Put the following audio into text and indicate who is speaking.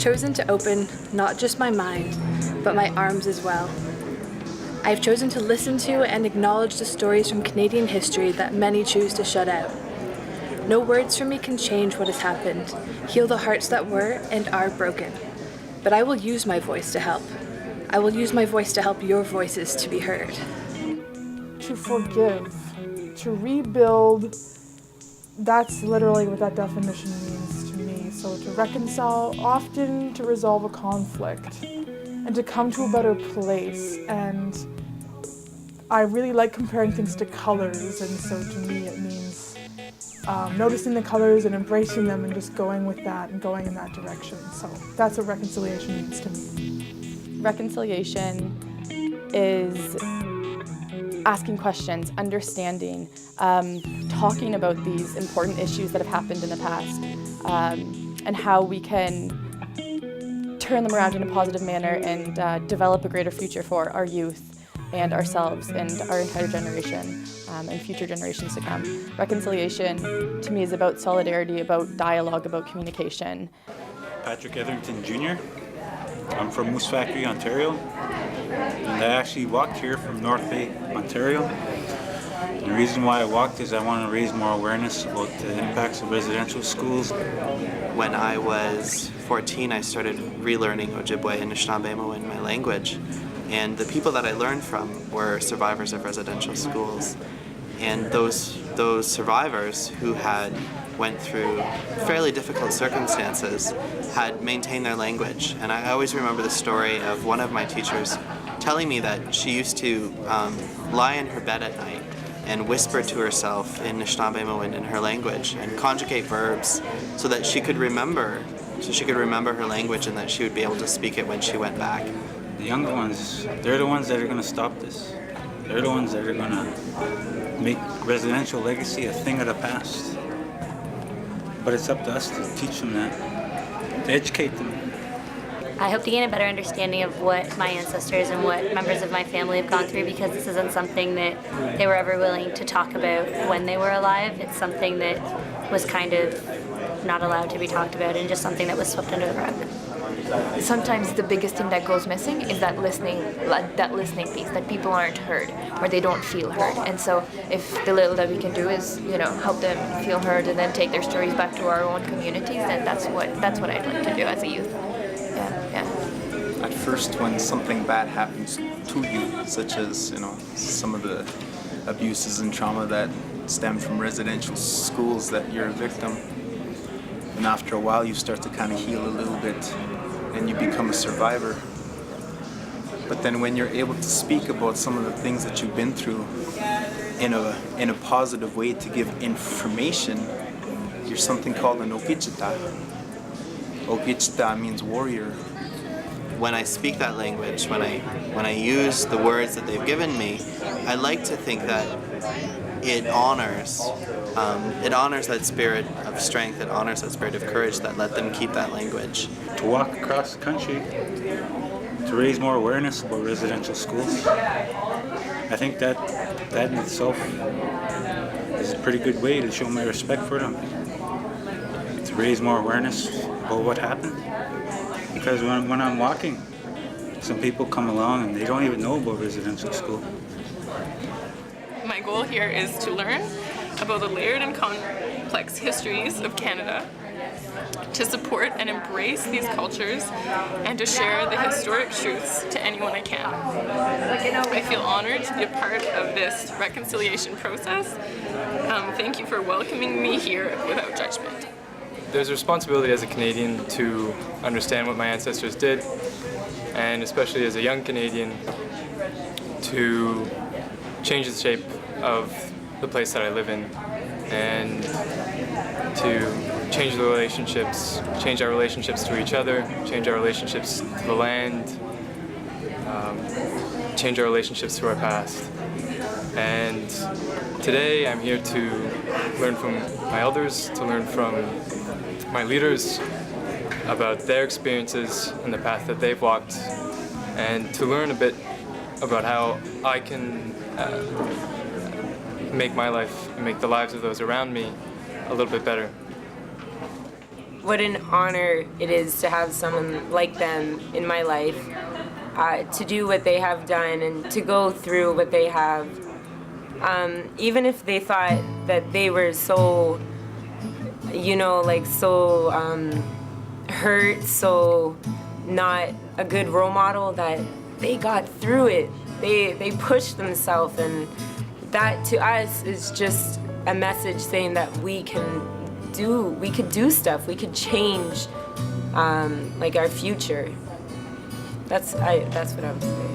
Speaker 1: chosen to open not just my mind, but my arms as well. I have chosen to listen to and acknowledge the stories from Canadian history that many choose to shut out. No words from me can change what has happened, heal the hearts that were and are broken. But I will use my voice to help. I will use my voice to help your voices to be heard.
Speaker 2: To forgive, to rebuild, that's literally what that definition means to me. So to reconcile, often to resolve a conflict, and to come to a better place. And I really like comparing things to colors, and so to me it means noticing the colors and embracing them and just going with that and going in that direction. So that's what reconciliation means to me.
Speaker 3: Reconciliation is asking questions, understanding, talking about these important issues that have happened in the past, and how we can turn them around in a positive manner and develop a greater future for our youth and ourselves and our entire generation and future generations to come. Reconciliation to me is about solidarity, about dialogue, about communication.
Speaker 4: Patrick Etherington Jr. I'm from Moose Factory, Ontario, and I actually walked here from North Bay, Ontario. And the reason why I walked is I want to raise more awareness about the impacts of residential schools.
Speaker 5: When I was 14, I started relearning Ojibwe and Anishinaabe in my language. And the people that I learned from were survivors of residential schools. And those survivors who had went through fairly difficult circumstances had maintained their language. And I always remember the story of one of my teachers telling me that she used to lie in her bed at night and whisper to herself in Anishinaabe in her language and conjugate verbs so that she could remember her language and that she would be able to speak it when she went back.
Speaker 4: The younger ones, they're the ones that are going to stop this. They're the ones that are going to make residential legacy a thing of the past. But it's up to us to teach them that, to educate them.
Speaker 6: I hope to gain a better understanding of what my ancestors and what members of my family have gone through, because this isn't something that they were ever willing to talk about when they were alive. It's something that was kind of not allowed to be talked about and just something that was swept under the rug.
Speaker 7: Sometimes the biggest thing that goes missing is that listening piece, that people aren't heard or they don't feel heard. And so if the little that we can do is, help them feel heard and then take their stories back to our own communities, then that's what I'd like to do as a youth. Yeah.
Speaker 8: At first, when something bad happens to you, such as, some of the abuses and trauma that stem from residential schools, that you're a victim. And after a while, you start to kind of heal a little bit and you become a survivor. But then when you're able to speak about some of the things that you've been through in a positive way to give information, you're something called an okichita. Okichita means warrior.
Speaker 5: When I speak that language, when I use the words that they've given me, I like to think that it honors that spirit of strength, it honors that spirit of courage that let them keep that language.
Speaker 4: To walk across the country, to raise more awareness about residential schools, I think that in itself is a pretty good way to show my respect for them. To raise more awareness about what happened. Because when I'm walking, some people come along and they don't even know about residential school.
Speaker 9: My goal here is to learn about the layered and complex histories of Canada, to support and embrace these cultures, and to share the historic truths to anyone I can. I feel honored to be a part of this reconciliation process. Thank you for welcoming me here without judgment.
Speaker 10: There's a responsibility as a Canadian to understand what my ancestors did, and especially as a young Canadian, to change the shape of the place that I live in, and to change the relationships, change our relationships to each other, change our relationships to the land, change our relationships to our past. And today I'm here to learn from my elders, to learn from my leaders about their experiences and the path that they've walked, and to learn a bit about how I can make my life and make the lives of those around me a little bit better.
Speaker 11: what an honor it is to have someone like them in my life, to do what they have done and to go through what they have. Even if they thought that they were so, so hurt, so not a good role model, that they got through it. They pushed themselves, and that to us is just a message saying that we could do stuff, we could change our future. That's what I would say.